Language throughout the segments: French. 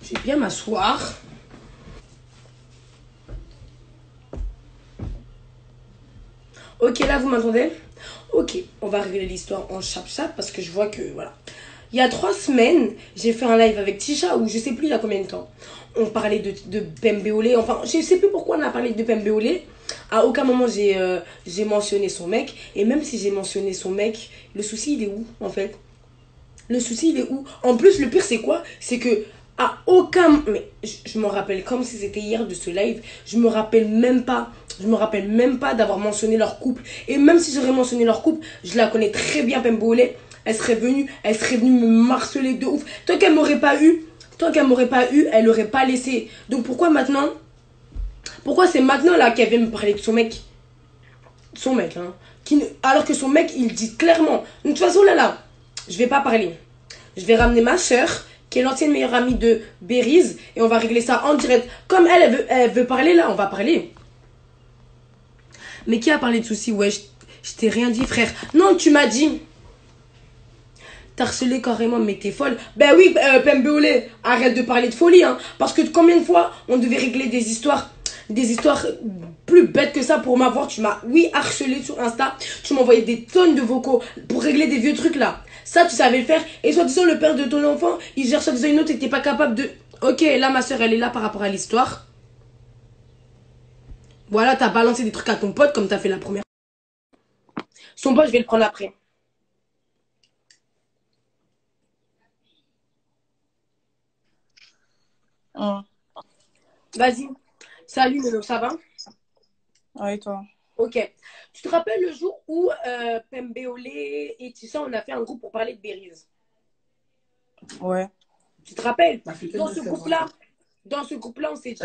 Je vais bien m'asseoir. Ok, là, vous m'entendez? Ok, on va régler l'histoire en chap-chap parce que je vois que, voilà. Il y a 3 semaines, j'ai fait un live avec Tisha ou je sais plus il y a combien de temps. On parlait de Pembeolé, enfin, je sais plus pourquoi on a parlé de Pembeolé. À aucun moment j'ai mentionné son mec. Et même si j'ai mentionné son mec, le souci il est où en fait? Le souci il est où? En plus, le pire c'est quoi? C'est que à aucun... Mais je m'en rappelle comme si c'était hier de ce live. Je me rappelle même pas. Je me rappelle même pas d'avoir mentionné leur couple. Et même si j'aurais mentionné leur couple, je la connais très bien, Pembeolé. Elle serait venue me marceler de ouf. Tant qu'elle m'aurait pas eu, elle aurait pas laissé. Donc pourquoi maintenant? Pourquoi c'est maintenant là qu'elle vient me parler de son mec? Son mec, hein. Alors que son mec, il dit clairement. De toute façon, là, je vais pas parler. Je vais ramener ma soeur, qui est l'ancienne meilleure amie de Beriz, et on va régler ça en direct. Comme elle veut parler là, on va parler. Mais qui a parlé de soucis? Ouais, je t'ai rien dit, frère. Non, tu m'as dit. T'as harcelé carrément, mais t'es folle. Ben oui, Pembeolé, arrête de parler de folie, hein. Parce que combien de fois on devait régler des histoires plus bêtes que ça pour m'avoir. Tu m'as, oui, harcelé sur Insta. Tu m'envoyais des tonnes de vocaux pour régler des vieux trucs là. Ça, tu savais le faire. Et soi-disant, le père de ton enfant, il gère soi-disant une autre et t'es pas capable de. Ok, là, ma soeur, elle est là par rapport à l'histoire. Voilà, t'as balancé des trucs à ton pote comme t'as fait la première. Son pote, je vais le prendre après. Hum. Vas-y. Salut, Nono, ça va? Ouais, toi. Ok. Tu te rappelles le jour où Pembeolé et Tisha, on a fait un groupe pour parler de Beriz? Ouais. Tu te rappelles? Dans ce groupe-là, on s'est dit.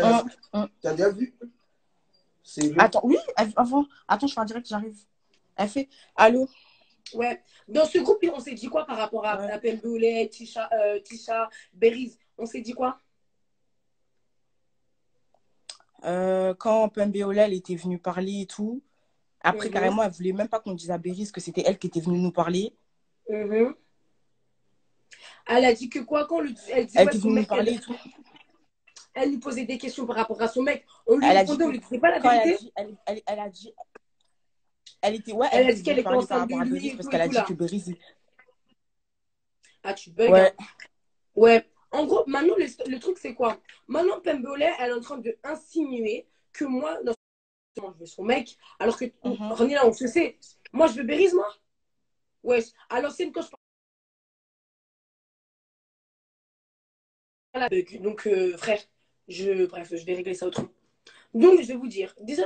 T'as déjà vu? Attends, oui, avant. Attends, je fais un direct, j'arrive. Elle fait allô? Ouais. Dans ce groupe, on s'est dit quoi par rapport à, Ouais. à Pembeolé, Tisha, Beriz? On s'est dit quoi? Quand Pembeola, elle était venue parler et tout, après, Mhm, carrément, elle voulait même pas qu'on dise à Béris que c'était elle qui était venue nous parler. mhm. Elle a dit que quoi? Elle dit Elle ouais, était son venue nous mec, parler et tout. elle lui posait des questions par rapport à son mec. On lui Elle a dit répondait, que on lui disait pas la quand elle a vérité. dit, elle a dit, elle était, ouais, elle Elle a était dit qu'elle venue était parler par enceinte de rapport à lui Béris et parce tout qu'elle a dit là. que Béris, Ah, tu bugs, ouais. hein. Ouais. En gros, maintenant, le truc, c'est quoi? Maintenant, Pembeolé, elle est en train de insinuer que moi, non seulement je veux son mec, alors que, Mhm. René, là, on se sait. Moi, je veux Bérise, moi. Ouais. À l'ancienne, quand je parle à la bug. Donc, frère, bref, je vais régler ça autrement. Donc, je vais vous dire, déjà,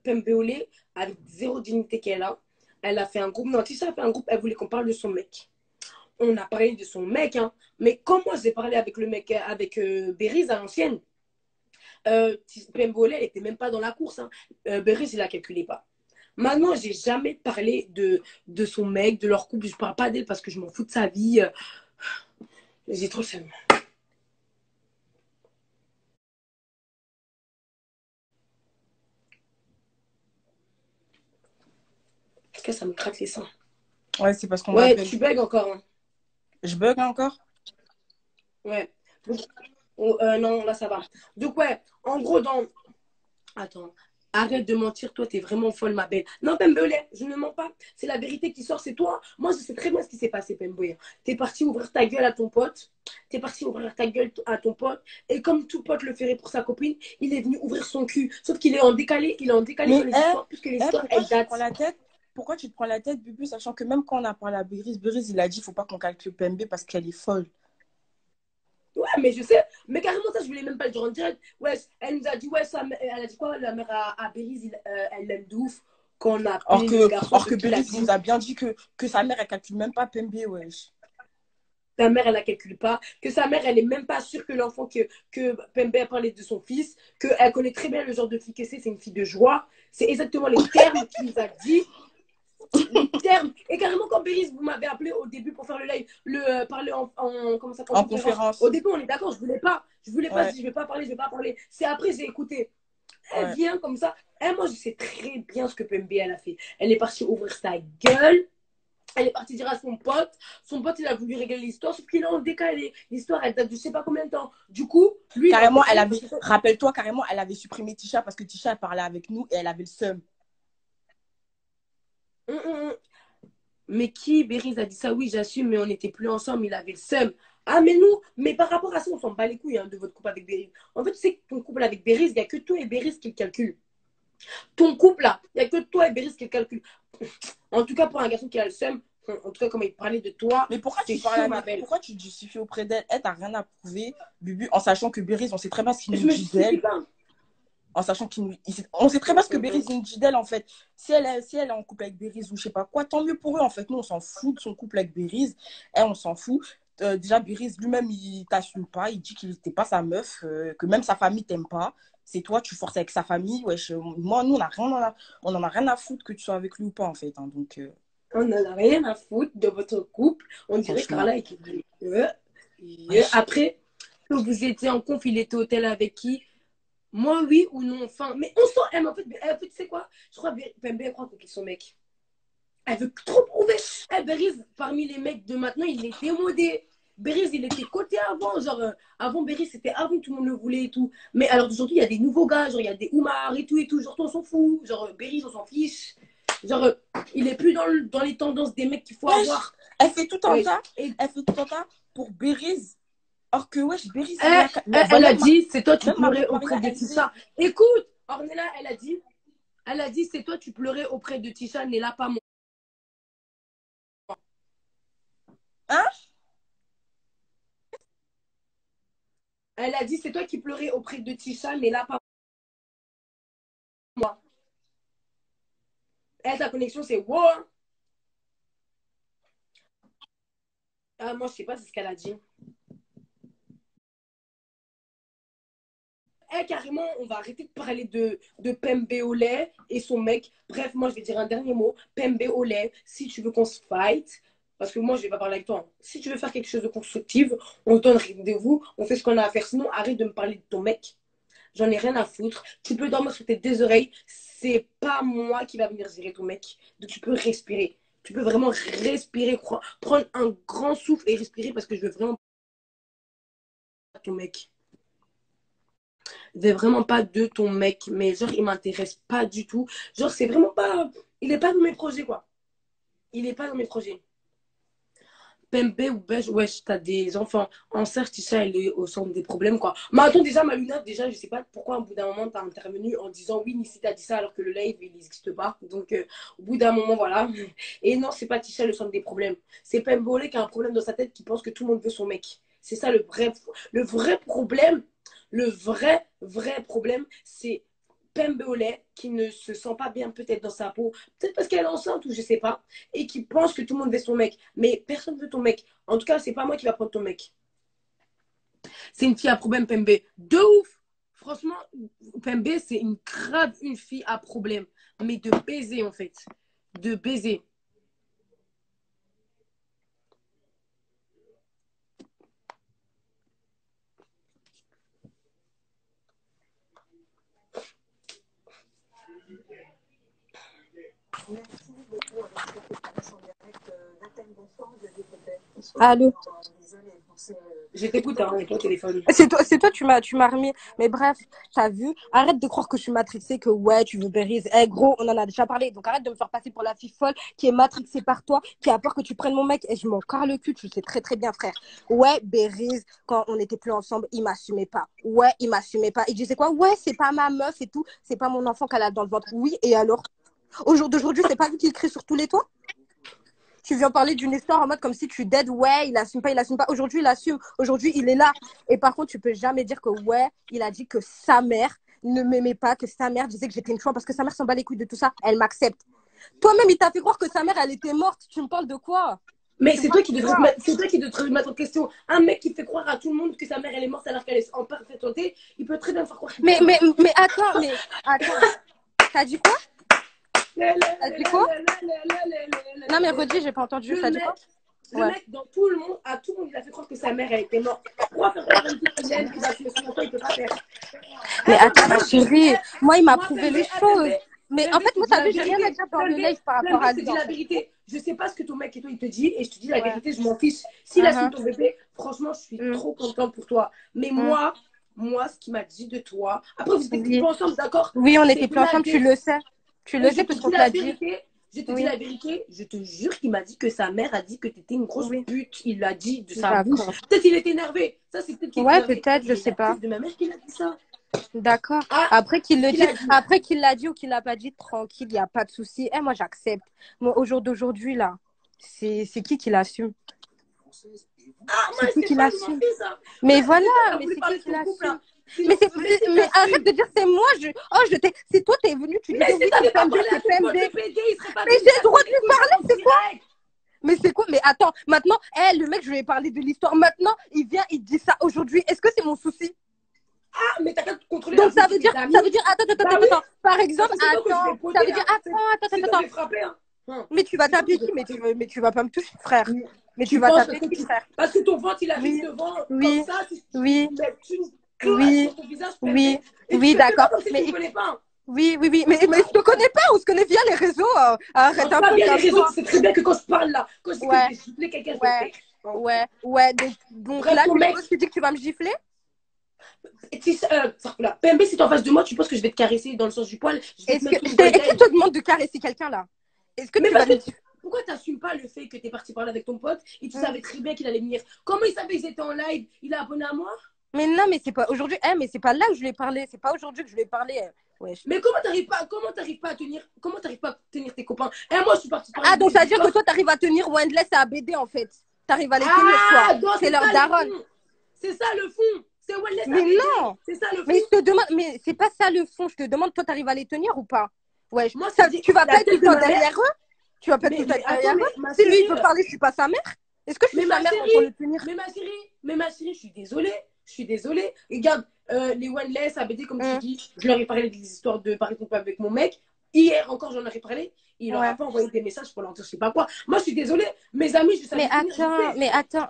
Pembeolé, avec zéro dignité qu'elle a, elle a fait un groupe. Non, Tisha a fait un groupe, elle voulait qu'on parle de son mec. On a parlé de son mec, hein. Mais comme moi, j'ai parlé avec le mec, avec Bérise à l'ancienne, Pembeolé, elle était même pas dans la course, hein. Bérise, il la calculait pas. Maintenant, j'ai jamais parlé de son mec, de leur couple. Je parle pas d'elle parce que je m'en fous de sa vie. J'ai trop le seum. Parce que ça me craque les seins. Ouais, c'est parce qu'on Ouais, m'appelle. tu bugs encore, hein. Je bug encore? Ouais. Donc, non, là, ça va. Donc, ouais, en gros, Attends. Arrête de mentir, toi, t'es vraiment folle, ma belle. Non, Pembeolé, je ne mens pas. C'est la vérité qui sort, c'est toi. Moi, je sais très bien ce qui s'est passé, Pembeolé. T'es parti ouvrir ta gueule à ton pote. T'es parti ouvrir ta gueule à ton pote. Et comme tout pote le ferait pour sa copine, il est venu ouvrir son cul. Sauf qu'il est en décalé. Il est en décalé sur Mais, les histoires, puisque les histoires, pourquoi elles tu te prends datent. la tête? Pourquoi tu te prends la tête, Bubu, sachant que même quand on a parlé à Béris, Béris, il a dit, faut pas qu'on calcule PMB parce qu'elle est folle. Ouais, mais je sais. Mais carrément, ça, je voulais même pas le dire en direct. Ouais, elle nous a dit, ouais, elle a dit quoi? La mère à Bériz, elle l'aime de ouf. Qu'on a Or appelé le que, garçon, or ce que qu'il a Béris, il dit. nous a bien dit que sa mère, elle calcule même pas PMB, wesh. Ta mère, elle la calcule pas, que sa mère, elle est même pas sûre que l'enfant que Pembe a parlé de son fils, qu'elle connaît très bien le genre de fille que c'est une fille de joie. C'est exactement les termes qu'il nous a dit. Les termes. Et carrément, quand Béris, vous m'avez appelé au début pour faire le live, parler comment ça, en En conférence. Au conférence. début, on est d'accord, je voulais pas. Je voulais pas, je Ouais, dis, je vais pas parler, je vais pas parler. C'est après, j'ai écouté. Elle ouais. vient comme ça. Et moi, je sais très bien ce que Pembe, elle a fait. Elle est partie ouvrir sa gueule. Elle est partie dire à son pote. Son pote, il a voulu régler l'histoire, sauf qu'il a en décalé. L'histoire, elle date de je sais pas combien de temps. Du coup, lui, il a Carrément, elle décalé avait, rappelle-toi, carrément, elle avait supprimé Tisha parce que Tisha parlait avec nous et elle avait le seum. hum, hum, hum. Mais qui, Béris a dit ça? Oui, j'assume, mais on n'était plus ensemble, il avait le seum. Ah, mais nous, mais par rapport à ça, on s'en bat les couilles hein, de votre couple avec Béris. En fait, tu sais que ton couple avec Béris, il n'y a que toi et Béris qui le calculent. Ton couple là, il n'y a que toi et Béris qui le calculent. En tout cas, pour un garçon qui a le seum, en tout cas, comme il parlait de toi, Mais pourquoi c'est tu parles chaud, ma avec, belle. pourquoi tu te justifies auprès d'elle? Elle t'a rien à prouver, Bubu, en sachant que Béris, on sait très bien ce qu'il Je nous me dit justifie d'elle. pas. En sachant on sait très bien ce que Béris nous dit d'elle, en fait. Si elle est en couple avec Béris ou je sais pas quoi, tant mieux pour eux, en fait. Nous, on s'en fout de son couple avec Béris. Elle, on s'en fout. Déjà, Béris lui-même, il t'assume pas. Il dit qu'il n'était pas sa meuf, que même sa famille t'aime pas. C'est toi, tu forces avec sa famille. Wesh, moi, nous, on en a rien à foutre que tu sois avec lui ou pas, en fait. Hein. Donc, On n'en a rien à foutre de votre couple. On dirait franchement. Carla et Wesh. après, que vous étiez en conf, il était au hôtel avec qui? Moi, oui ou non. Enfin, mais on sent. En fait, tu sais quoi? Je crois que Pembe, elle croit qu'il est son mec. Elle veut trop prouver. Beriz, parmi les mecs de maintenant, il est démodé. Beriz, il était coté avant. Genre, avant Beriz, c'était avant, tout le monde le voulait et tout. Mais alors d'aujourd'hui, il y a des nouveaux gars. Genre, il y a des Oumar et tout et tout. Genre, on s'en fout. Genre, Beriz, on s'en fiche. Genre, il est plus dans les tendances des mecs qu'il faut Wesh. avoir. Elle fait tout un Ouais. tas. Elle fait tout un tas pour Béris. Or que, wesh, Béris, Elle a dit, c'est toi, tu même ma pleurais pote Marina, auprès de elle disait, Tisha. Écoute, Ornella, elle a dit, c'est toi, tu pleurais auprès de Tisha, n'est là pas moi. hein? Elle a dit, c'est toi qui pleurais auprès de Tisha, n'est là pas moi. Elle, ta connexion, c'est wow. Ah, moi, je sais pas, c'est ce qu'elle a dit. Carrément, on va arrêter de parler de Pembe Olé et son mec. Bref, moi, je vais dire un dernier mot. Pembe Olé, si tu veux qu'on se fight, parce que moi, je vais pas parler avec toi. Hein. Si tu veux faire quelque chose de constructif, on se donne rendez-vous, on fait ce qu'on a à faire. Sinon, arrête de me parler de ton mec. J'en ai rien à foutre. Tu peux dormir sur tes deux oreilles. C'est pas moi qui va venir gérer ton mec. Donc, tu peux respirer. Tu peux vraiment respirer, prendre un grand souffle et respirer parce que je veux vraiment pas ton mec. Je veux vraiment pas de ton mec, mais genre, il m'intéresse pas du tout. Genre, c'est vraiment pas. Il est pas dans mes projets, quoi. Il est pas dans mes projets. Pembe ou Beige, wesh, t'as des enfants. En certes, ça, il est au centre des problèmes, quoi. Mais attends, déjà, Maluna, déjà, je sais pas pourquoi, au bout d'un moment, t'as intervenu en disant oui, Nissi t'a dit ça alors que le live, il n'existe pas. Donc, au bout d'un moment, voilà. Et non, c'est pas Tisha le centre des problèmes. C'est Pembe qui a un problème dans sa tête qui pense que tout le monde veut son mec. C'est ça le vrai problème. Le vrai problème, c'est Pembe qui ne se sent pas bien peut-être dans sa peau, peut-être parce qu'elle est enceinte ou je sais pas, et qui pense que tout le monde veut son mec. Mais personne veut ton mec. En tout cas, c'est pas moi qui va prendre ton mec. C'est une fille à problème, Pembe. De ouf. Franchement, Pembe, c'est une fille à problème. Mais de baiser, en fait. De baiser. Allô? Je t'écoute, hein, avec ton téléphone. C'est toi, tu m'as remis. Mais bref, t'as vu? Arrête de croire que je suis matrixée, que ouais, tu veux Bérise. Eh, gros, on en a déjà parlé. Donc arrête de me faire passer pour la fille folle qui est matrixée par toi, qui a peur que tu prennes mon mec. Et je m'en carre le cul, tu le sais très très bien, frère. Ouais, Bérise, quand on n'était plus ensemble, il m'assumait pas. Ouais, il m'assumait pas. Il disait quoi? Ouais, c'est pas ma meuf et tout. C'est pas mon enfant qu'elle a dans le ventre. Oui, et alors? Au jour d'aujourd'hui, c'est pas vu qu'il crie sur tous les toits? Tu viens parler d'une histoire en mode comme si tu dead, ouais, il assume pas, il assume pas. Aujourd'hui, il assume. Aujourd'hui, il est là. Et par contre, tu peux jamais dire que, ouais, il a dit que sa mère ne m'aimait pas, que sa mère disait que j'étais une chouin parce que sa mère s'en bat les couilles de tout ça. Elle m'accepte. Toi-même, il t'a fait croire que sa mère, elle était morte. Tu me parles de quoi? Mais c'est toi qui devrais te mettre en question. Un mec qui fait croire à tout le monde que sa mère elle est morte alors qu'elle est en parfaite santé, il peut très bien faire croire. Mais attends. T'as dit quoi? T'as dit quoi? Non, mais redis, j'ai pas entendu. T'as dit quoi? Le mec, dans tout le monde, à tout le monde, il a fait croire que sa mère, elle était morte. Pourquoi faire croire à une petite fille qui va tuer son enfant, il peut pas faire. Mais attends, ma chérie, moi, il m'a prouvé les choses. Mais en fait, moi, t'as vu, j'ai rien à dire dans le live par rapport à lui. Je je sais pas ce que ton mec et toi, il te dit, et je te dis la vérité, je m'en fiche. S'il assume ton bébé, franchement, je suis trop contente pour toi. Mais moi, ce qu'il m'a dit de toi, après, vous n'étiez pas ensemble, d'accord? Oui, on n'était plus ensemble, tu le sais. Tu le sais parce qu'on te l'a dit. Je te dis la vérité, je te jure qu'il m'a dit que sa mère a dit que tu étais une grosse pute. Il l'a dit de sa bouche. Peut-être qu'il était énervé. Ça, c'est peut-être qu'il était énervé. Peut-être, je sais pas. C'est de ma mère qui a dit ça. D'accord. Après qu'il le dise, après qu'il l'a dit ou qu'il l'a pas dit, tranquille, il n'y a pas de souci. Moi, j'accepte. Moi, au jour d'aujourd'hui, là, c'est qui l'assume? C'est qui l'assume? Mais voilà, mais c'est qui l'assume? Mais arrête de dire c'est moi, c'est toi, t'es venu, tu dis oui, c'est PMB, c'est PMB. Mais j'ai le droit de lui parler, c'est quoi? Mais c'est quoi? Mais attends, maintenant, le mec, je lui ai parlé de l'histoire. Maintenant, il vient, il dit ça aujourd'hui. Est-ce que c'est mon souci? Ah, mais t'as qu'à contrôler. Donc ça veut dire, attends. Par exemple, ça veut dire, attends. Mais tu vas taper qui? Mais tu vas pas me toucher, frère. Mais tu vas taper qui, frère? Parce que ton ventre, il arrive devant, comme ça, oui, d'accord. Mais oui, mais je te connais pas, on se connaît via les réseaux. Arrête un peu. Bien les réseaux, c'est très bien que quand je parle là, quand je dis que je vais gifler quelqu'un, donc là, tu dis que tu vas me gifler? PMB, si t'es en face de moi, tu penses que je vais te caresser dans le sens du poil? Et qui te demande de caresser quelqu'un là? Est-ce que tu vas me dire? Pourquoi t'assumes pas le fait que t'es parti parler avec ton pote et tu savais très bien qu'il allait venir? Comment il savait qu'ils étaient en live? Il est abonné à moi? Mais non, mais c'est pas aujourd'hui. Mais c'est pas là où je lui ai parlé. C'est pas aujourd'hui que je lui ai parlé. Mais comment t'arrives pas à tenir tes copains? Moi, je suis partie parler. Donc ça veut dire que toi, t'arrives à tenir Wendless et ABD en fait. T'arrives à les tenir, toi. C'est leur daronne. C'est ça le fond. C'est Wendless. Mais non. C'est ça le fond. Mais je te demande, mais c'est pas ça le fond. Je te demande, toi, t'arrives à les tenir ou pas? Ouais. Moi, tu vas pas être tout le temps derrière eux? Tu vas pas être tout le temps derrière eux? Si lui, il veut parler, je suis pas sa mère. Est-ce que je suis sa mère pour le tenir? Mais ma chérie, je suis désolée. Regarde, les Wendless, ABD, comme tu dis, je leur ai parlé des histoires de par exemple avec mon mec. Hier encore, j'en aurais parlé. Il leur a pas envoyé des messages pour leur dire je sais pas quoi. Moi, je suis désolée. Mes amis, je savais. Mais attends,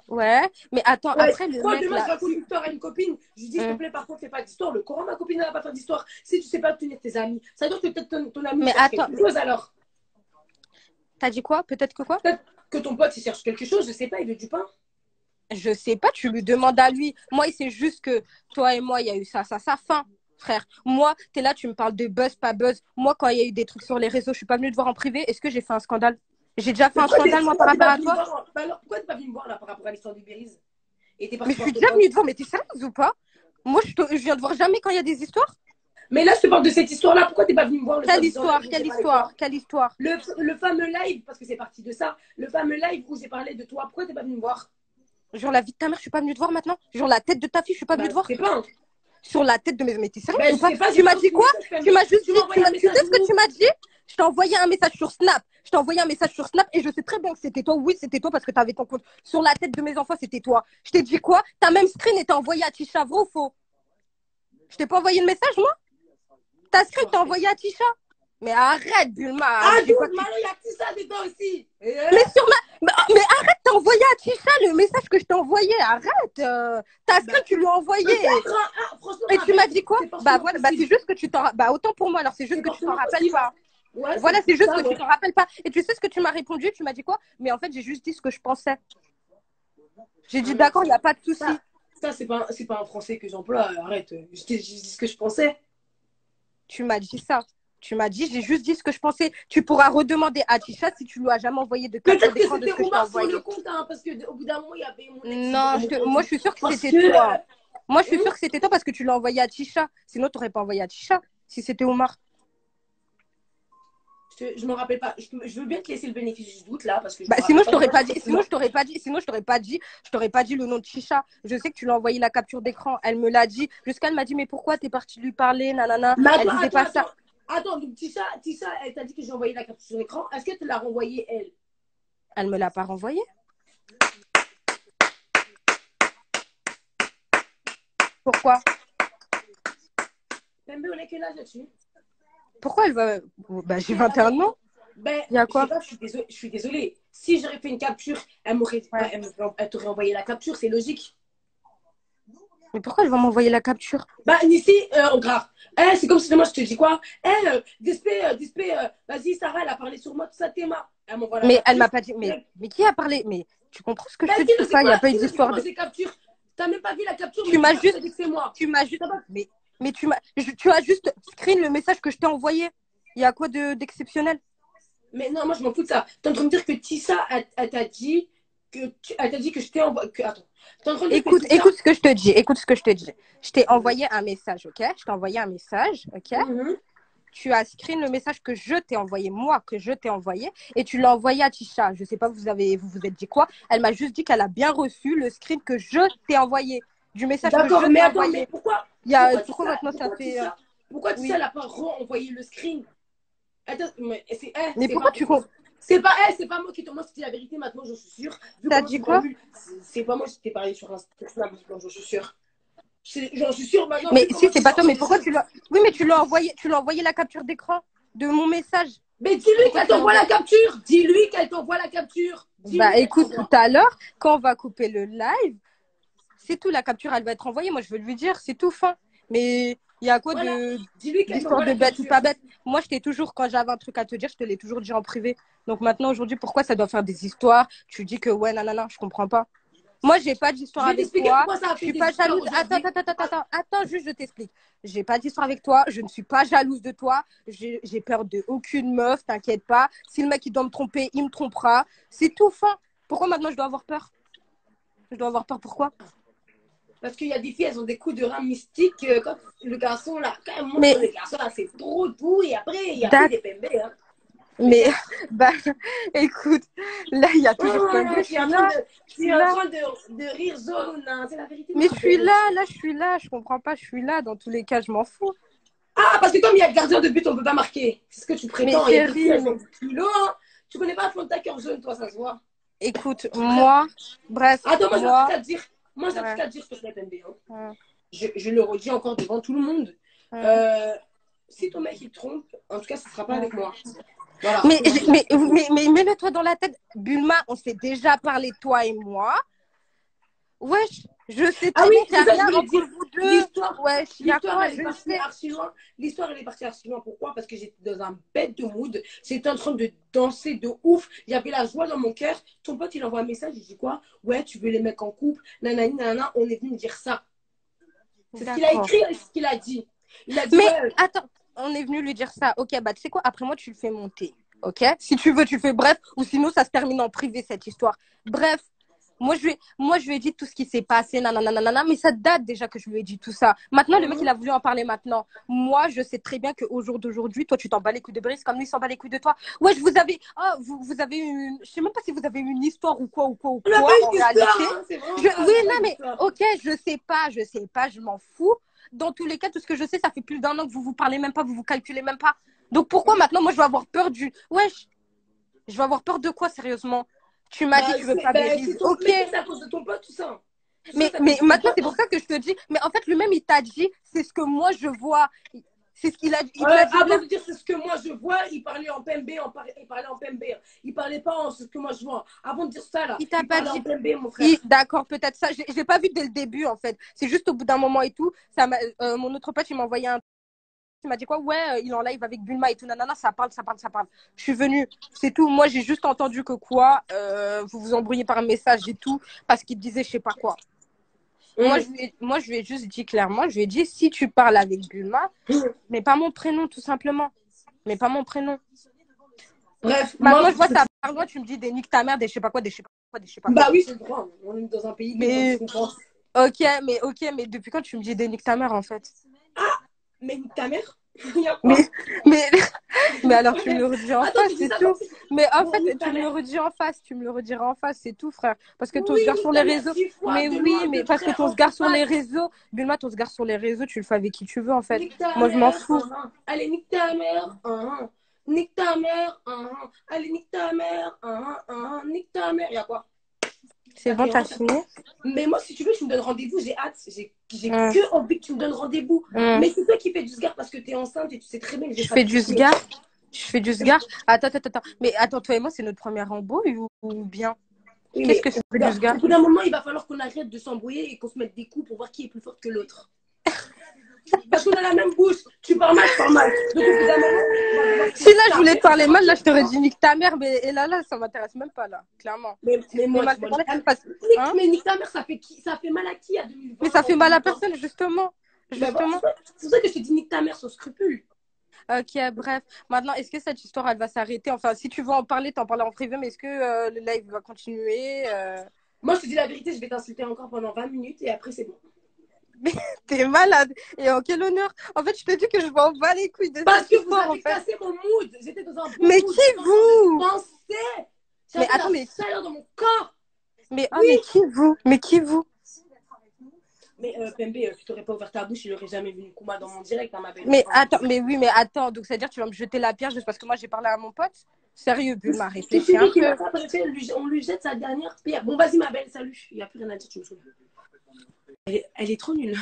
après le mec demain, là. je raconte une histoire à une copine. Je lui dis s'il te plaît, par contre, fais pas d'histoire. Le Coran, ma copine, elle va pas faire d'histoire. Si tu sais pas tenir tes amis, ça veut dire que peut-être ton ami cherche quelque chose alors. T'as dit quoi? Peut-être que quoi? Peut-être que ton pote, il cherche quelque chose. Je sais pas, il veut du pain. Je sais pas, tu lui demandes à lui. Moi, c'est juste que toi et moi, il y a eu ça, fin, frère. Moi, t'es là, tu me parles de buzz, pas buzz. Moi, quand il y a eu des trucs sur les réseaux, je suis pas venue te voir en privé. Est-ce que j'ai fait un scandale? J'ai déjà fait un scandale, moi, par rapport à toi? Alors, pourquoi t'es pas venue me voir là par rapport à l'histoire du Beriz? Mais je suis déjà venue te voir, mais t'es sérieuse ou pas? Moi, je viens te voir jamais quand il y a des histoires. Mais là, je te parle de cette histoire-là. Pourquoi t'es pas venue me voir? Quelle histoire? Le fameux live, parce que c'est parti de ça. Le fameux live où j'ai parlé de toi. Pourquoi t'es pas venue me voir? Genre la vie de ta mère, je suis pas venue te voir maintenant. Genre la tête de ta fille, je suis pas venue te voir. Sur la tête de mes... Mais t'es sérieux ou pas? Tu m'as dit quoi? Tu m'as juste dit... Tu sais ce que tu m'as dit? Je t'ai envoyé un message sur Snap. Et je sais très bien que c'était toi. Oui, c'était toi parce que t'avais ton compte. Sur la tête de mes enfants, c'était toi. Je t'ai dit quoi? Ta même screen était envoyé à Tisha, vrai ou faux? Je t'ai pas envoyé le message, moi? Ta screen t'as envoyé à Tisha? Mais arrête, Bulma. Il y a Tisha dedans aussi. Mais mais arrête, t'as envoyé à Tisha le message que je t'ai envoyé. Arrête. Ta screen, tu lui as envoyé. Et tu m'as dit quoi? C'est juste que tu t'en... autant pour moi, alors c'est juste que tu t'en rappelles pas. Voilà, c'est juste que tu t'en rappelles pas. Et tu sais ce que tu m'as répondu? Tu m'as dit quoi? Mais en fait, j'ai juste dit ce que je pensais. J'ai dit d'accord, il n'y a pas de souci. Ça, c'est pas un français que j'emploie. Arrête. Je dis ce que je pensais. Tu m'as dit ça. Tu m'as dit, j'ai juste dit ce que je pensais. Tu pourras redemander à Tisha si tu lui as jamais envoyé de capture d'écran de ce que je t'ai envoyé. Parce qu'au bout d'un moment, il y avait moi, je suis sûre que c'était toi. Moi, je suis sûre que c'était toi parce que tu l'as envoyé à Tisha. Sinon, tu n'aurais pas envoyé à Tisha si c'était Omar. Je me rappelle pas. Je veux bien te laisser le bénéfice du doute là parce que. Sinon, je t'aurais pas dit. Sinon, je t'aurais pas dit le nom de Tisha. Je sais que tu l'as envoyé la capture d'écran. Elle me l'a dit. Jusqu'à elle m'a dit mais pourquoi t'es partie lui parler, nanana. Elle disait pas ça. Attends, donc Tisha, elle t'a dit que j'ai envoyé la capture d'écran. Est-ce que tu l'as renvoyée, elle? Elle me l'a pas renvoyée. Pourquoi? Pembe, on est quel âge là-dessus? Pourquoi elle va... j'ai 21 ans. Il y a quoi? Je suis désolée. Si j'aurais fait une capture, elle t'aurait envoyé la capture, c'est logique. Mais pourquoi elle va m'envoyer la capture? Ici, on grave. C'est comme si moi je te dis quoi? Dispé, vas-y, Sarah, elle a parlé sur moi, tout ça, Théma. Elle m'envoie la Mais elle capture. m'a pas dit. Mais qui a parlé? Mais tu comprends ce que je Bah, te dis ou sinon, c'est pas? Il n'y a quoi? pas eu Sinon, c'est d'histoire quoi de. ces captures? T'as même pas vu la capture, Tu mais m'as tu juste. as dit que c'est moi. Tu m'as juste. T'as pas- Mais tu as juste screen le message que je t'ai envoyé. Il y a quoi d'exceptionnel? Mais non, moi, je m'en fous de ça. T'es en train de me dire que Tissa, elle t'a dit elle t'a dit que je t'ai envoyé. Attends. T'es en train de dire que Écoute, Tissa. écoute ce que je te dis. Écoute ce que je te dis. Je t'ai envoyé un message, ok? Je t'ai envoyé un message, ok? Mhm. Tu as screen le message que je t'ai envoyé, moi, que je t'ai envoyé, et tu l'as envoyé à Tisha. Je sais pas, vous êtes dit quoi? Elle m'a juste dit qu'elle a bien reçu le screen que je t'ai envoyé, du message que je D'accord, mais t'ai attends, mais envoyé. pourquoi, Pourquoi maintenant ça fait. pourquoi Tissa, Oui. elle a pas renvoyé le screen? Attends, mais Mais c'est pourquoi pas tu. possible. C'est pas moi qui te moi, c'était la vérité maintenant, je suis sûre. Vu T'as comment dit tu quoi? formules, c'est pas moi qui t'ai parlé sur Instagram, je suis sûre. J'en suis sûre maintenant, Mais vu si, comment c'est tu pas toi, formules mais les pourquoi choses. tu l'as. Oui, mais tu l'as envoyé la capture d'écran de mon message. Mais dis-lui Pourquoi qu'elle tu l'as t'envoie la envoyé? capture. Dis-lui qu'elle t'envoie la capture. Dis-lui Bah qu'elle écoute, tout t'envoie. à l'heure, quand on va couper le live, c'est tout, la capture, elle va être envoyée. Moi, je veux lui dire, c'est tout fin. Mais il y a quoi Voilà. Dis-lui qu'elle d'histoire t'envoie de la bête ou capture. pas bête? Moi, je t'ai toujours, quand j'avais un truc à te dire, je te l'ai toujours dit en privé. Donc maintenant, aujourd'hui, pourquoi ça doit faire des histoires? Tu dis que ouais, nanana, je comprends pas. Moi, j'ai pas Je d'histoire vais avec t'expliquer toi. pourquoi ça a Je fait suis des pas histoires jalouse. aujourd'hui. Attends, juste, je t'explique. J'ai pas d'histoire avec toi. Je ne suis pas jalouse de toi. J'ai peur de aucune meuf, t'inquiète pas. Si le mec, il doit me tromper, il me trompera. C'est tout fin. Pourquoi maintenant je dois avoir peur? Je dois avoir peur, pourquoi? Parce qu'il y a des filles, elles ont des coups de rein mystiques. Quand le garçon, là, quand elle montre Mais, le garçon, là, c'est trop doux. Et après, il n'y a plus d'ac- des pembés. Hein. mais, bah, écoute, là, il y a Oh toujours pas là, mieux. Je suis là, je tu suis es en là. train de rire jaune. Hein. C'est la vérité, Mais ma je suis belle. là, je suis là. Je comprends pas, je suis là. Dans tous les cas, je m'en fous. Ah, parce que comme il y a le gardien de but, on ne peut pas marquer. C'est ce que tu Mais prétends. Il y a des filles, chérie, elles sont plus loin. Hein. Tu connais pas le fond de ta cœur jaune, toi, ça se voit. écoute, Bref. moi, bref, Attends, moi, j'ai un truc moi, à te dire. Moi, j'ai un truc ouais, à te dire sur cette MB. Hein. ouais, Je le redis encore devant tout le monde. ouais, Euh, si ton mec, il te trompe, en tout cas, ce ne sera pas ouais. avec moi. Voilà. Mais mets-le-toi dans la tête. Bulma, on s'est déjà parlé, toi et moi. Wesh, je sais Ah très oui, bien qu'il n'y c'est a ça que je rien voulais entre dire. vous deux. L'histoire, Wesh, il y a l'histoire, quoi? elle est Je partie sais. archi loin. L'histoire, elle est partie archi loin. Pourquoi? Parce que j'étais dans un bête de mood. J'étais en train de danser de ouf. J'avais la joie dans mon cœur. Ton pote, il envoie un message. Il dit quoi? Ouais, tu veux les mecs en couple. Nanani, nanana. On est venu me dire ça. C'est ce qu'il a D'accord. écrit et ce qu'il a dit. Il a dit, Mais ouais. attends, on est venu lui dire ça. Ok, bah tu sais quoi? Après moi, tu le fais monter. Ok? Si tu veux, tu le fais bref. Ou sinon, ça se termine en privé, cette histoire. Bref. Moi, je lui ai dit tout ce qui s'est passé, nanana, mais ça date déjà que je lui ai dit tout ça. Maintenant, le mec, il a voulu en parler maintenant. Moi, je sais très bien qu'au jour d'aujourd'hui, toi, tu t'en bats les couilles de Brice comme lui, il s'en bat les couilles de toi. Ouais, vous avez une, je sais même pas si vous avez une histoire ou quoi, On n'a pas en eu d'histoire. réalité. Hein. C'est vraiment ça. On Oui, n'a pas non, eu mais, d'histoire. ok, je sais pas, je m'en fous. Dans tous les cas, tout ce que je sais, ça fait plus d'un an que vous vous parlez même pas, vous vous calculez même pas. Donc, pourquoi maintenant, moi, je vais avoir peur du, wesh, je vais avoir peur de quoi, sérieusement? Tu m'as dit que tu veux pas Belize. Ok. Mais c'est à cause de ton pote, tout ça. Mais maintenant, c'est pour ça que je te dis. Mais en fait, lui-même, il t'a dit, c'est ce que moi je vois. C'est ce qu'il a dit. Il te l'a dit. Avant de dire c'est ce que moi je vois, il parlait en PMB, il parlait en PMB. Il parlait pas en ce que moi je vois. Avant de dire ça, là, Il t'a pas parlait en dit. PMB, mon frère. D'accord, peut-être ça. Je l'ai pas vu dès le début, en fait. C'est juste au bout d'un moment et tout. Mon autre pote, il m'a envoyé un. Il m'a dit quoi? Ouais, il est en live avec Bulma et tout. Nanana, ça parle. Je suis venue. C'est tout. Moi, j'ai juste entendu que quoi, vous vous embrouillez par un message et tout, parce qu'il disait je sais pas quoi. Moi, je lui ai juste dit clairement, je lui ai dit, si tu parles avec Bulma, mais pas mon prénom, tout simplement. Mais pas mon prénom. Bref, Maintenant, je vois ta parole, tu me dis des niques ta mère, des je sais pas quoi, des je sais pas quoi, des je sais pas quoi. Bah oui, c'est droit. On est dans un pays mais... qui comprend. Ok, mais depuis quand tu me dis des niques ta mère, en fait? Ah, mais nique ta mère. Il y a quoi? mais alors, tu me le redis en face, c'est tout. Mais en fait, nique ta tu me le mère. redis en face, tu me le rediras en face, c'est tout, frère. Parce que ton Oui, regard nique sur ta les mère réseaux. 6 fois, Mais de oui, loin, mais de parce que près, ton en regard sur les face. réseaux, Bulma, ton regard sur les réseaux, tu le fais avec qui tu veux, en fait. Nique ta Moi, je m'en mère. fous. Allez, nique ta mère. Nique ta mère. Allez, nique ta mère. Nique ta mère. Il y a quoi? C'est bon, t'as fini? Mais moi, si tu veux, tu me donnes rendez-vous, j'ai hâte. J'ai que envie que tu me donnes rendez-vous. Mais c'est toi qui fais du sgare parce que tu es enceinte et tu sais très bien que j'ai Je pas fais de du soucis. sgare. Je fais du sgare. Attends. Mais attends, toi et moi, c'est notre première embrouille ou bien? Oui, Qu'est-ce mais que c'est que du sgare? au bout d'un moment, il va falloir qu'on arrête de s'embrouiller et qu'on se mette des coups pour voir qui est plus forte que l'autre. Parce qu'on a la même bouche. Tu parles mal, je parle mal. Donc, au bout d'un moment, on va devoir Si là, je voulais te parler mal, là, je t'aurais dit nique ta mère, mais et là, ça m'intéresse même pas, là, clairement. Mais moi, mal tu vois, parlé, hein? mais nique ta mère, ça fait mal à qui à 2020? Mais ça fait mal à personne, justement. Ben voilà, Justement. c'est pour ça que je te dis nique ta mère sans scrupule. Ok, bref. Maintenant, est-ce que cette histoire, elle va s'arrêter? Enfin, si tu veux en parler, t'en parles en privé, mais est-ce que le live va continuer? Moi, je te dis la vérité, je vais t'insulter encore pendant 20 minutes et après, c'est bon. T'es malade. Et en quel honneur? En fait, je te dis que je m'en bats les couilles de Parce cette que vous histoire, en avez fait. cassé mon mood. J'étais dans un bon Mais mood. qui vous? Pensez. Mais J'avais attends, la mais chaleur dans mon corps. mais oh, Oui. mais qui vous? Mais qui vous? Mais Pembe, si tu n'aurais pas ouvert ta bouche, il n'aurait jamais vu Kuma dans mon direct, hein, ma belle. Mais attends, mais oui, mais attends. Donc, c'est-à-dire que tu vas me jeter la pierre juste parce que moi, j'ai parlé à mon pote? Sérieux, Bulma, Je te réfléchis un dis qu'il peu. a pas préféré, on lui jette sa dernière pierre. Bon, vas-y, ma belle, salut. Il n'y a plus rien à dire, tu me saoules. Elle est trop nulle.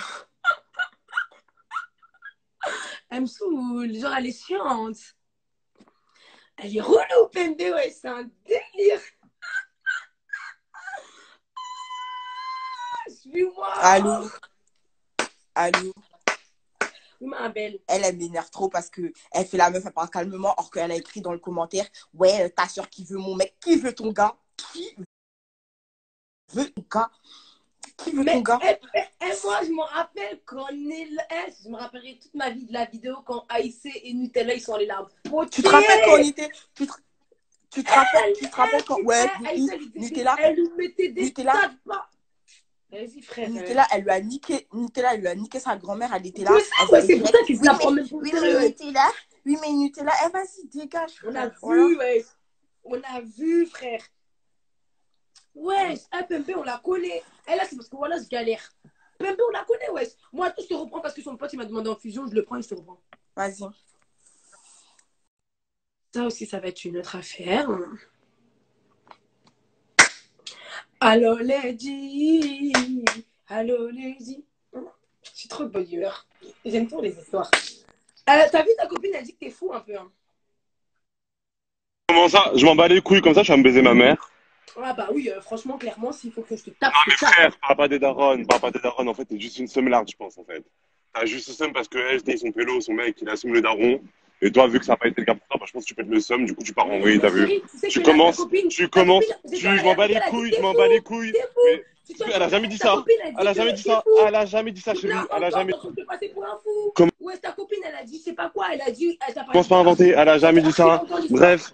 Elle me saoule. Genre, elle est chiante. Elle est relou, Pembe, ouais, c'est un délire. Suis-moi. Allô? Allô? Oui, ma belle. Elle m'énerve trop parce que elle fait la meuf, elle parle calmement, or qu'elle a écrit dans le commentaire, ouais, ta soeur qui veut mon mec, qui veut ton gars? Qui veut ton gars? Qui veut ton gars? Moi, je me rappelle quand je me rappellerai toute ma vie de la vidéo quand Aïssé et Nutella, ils sont allés la poter. Tu te rappelles quand on était... Tu te rappelles quand... Ouais, Nutella... Elle lui mettait des Nutella... tas de pas. Vas-y, frère. Nutella, elle lui a niqué sa grand-mère, elle était là. Ouais, c'est pour ça qu'il se la prend même oui, mais Nutella, eh, vas-y, dégage. On a voilà. vu, ouais. On a vu, frère. Ouais, Pembe, on la connaît. Elle, là, c'est parce que voilà, je galère. Pembe, on la connaît, ouais. Moi, je te reprends parce que son pote, il m'a demandé en fusion, je le prends et je te reprends. Vas-y. Ça aussi, ça va être une autre affaire. Allô, Lady. Allô, Lady. Je suis trop de bonne humeur. J'aime trop les histoires. T'as vu ta copine, elle dit que t'es fou un peu. Hein. Comment ça? Je m'en bats les couilles, comme ça, je vais me baiser ma mère. Ah bah oui, franchement, clairement, s'il faut que je te tape, Non, je mais te tape. frère, parle pas des darons, en fait, t'es juste une semelarde, je pense, en fait. T'as juste le seum parce que elle, c'était son pélo, son mec, il assume le daron. Et toi, vu que ça n'a pas été le cas pour toi, bah, je pense que tu pètes le seum, du coup, tu pars en vrille, t'as vu? Tu commences, je m'en bats les couilles, je m'en bats les couilles. Mais elle a jamais dit ça. Elle a jamais dit ça. Elle a jamais dit ça, chérie. Elle a jamais. Comment? Ouais, ta copine, elle a dit, je sais pas quoi, elle a dit. Commence pas à inventer, elle a jamais dit ça. Bref.